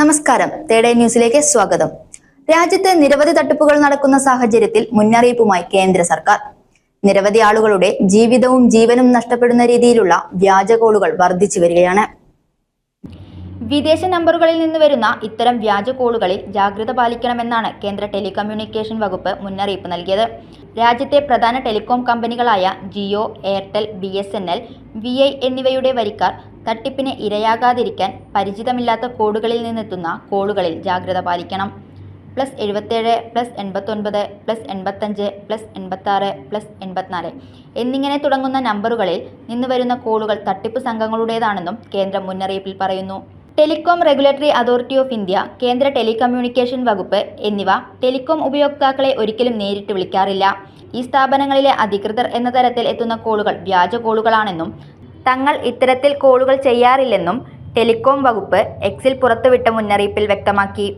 നമസ്കാരം, തേടേ ന്യൂസിലേക്ക് സ്വാഗതം. രാജ്യത്ത് നിരവധി തട്ടിപ്പുകൾ നടക്കുന്ന സാഹചര്യത്തിൽ മുന്നറിയിപ്പുമായി കേന്ദ്ര സർക്കാർ. നിരവധി ആളുകളുടെ ജീവിതവും ജീവനും നഷ്ടപ്പെടുന്ന രീതിയിലുള്ള വ്യാജ കോളുകൾ വർദ്ധിച്ചു വരികയാണ്. വിദേശ നമ്പറുകളിൽ നിന്ന് വരുന്ന ഇത്തരം വ്യാജ കോളുകളിൽ ജാഗ്രത പാലിക്കണമെന്നാണ് കേന്ദ്ര ടെലികമ്മ്യൂണിക്കേഷൻ വകുപ്പ് മുന്നറിയിപ്പ് നൽകിയത്. രാജ്യത്തെ പ്രധാന ടെലികോം കമ്പനികളായ ജിയോ, എയർടെൽ, BSNL, VI എന്നിവയുടെ വരിക്കാർ തട്ടിപ്പിന് ഇരയാകാതിരിക്കാൻ പരിചിതമില്ലാത്ത കോഡുകളിൽ നിന്നെത്തുന്ന കോളുകളിൽ ജാഗ്രത പാലിക്കണം. +77, +89, +85, +86, +84 എന്നിങ്ങനെ തുടങ്ങുന്ന നമ്പറുകളിൽ നിന്ന് വരുന്ന കോളുകൾ തട്ടിപ്പ് സംഘങ്ങളുടേതാണെന്നും കേന്ദ്രം മുന്നറിയിപ്പിൽ പറയുന്നു. Telecom regulatory authority of India, കേന്ദ്ര ടെലികമ്മ്യൂണിക്കേഷൻ വകുപ്പ് എന്നിവ ടെലികോം ഉപയോക്താക്കളെ ഒരിക്കലും നേരിട്ട് വിളിക്കാറില്ല. ഈ സ്ഥാപനങ്ങളിലെ അധികൃതർ എന്ന തരത്തിൽ എത്തുന്ന കോളുകൾ വ്യാജ കോളുകളാണെന്നും തങ്ങൾ ഇത്തരത്തിൽ കോളുകൾ ചെയ്യാറില്ലെന്നും ടെലികോം വകുപ്പ് എക്സിൽ പുറത്തുവിട്ട മുന്നറിയിപ്പിൽ വ്യക്തമാക്കി.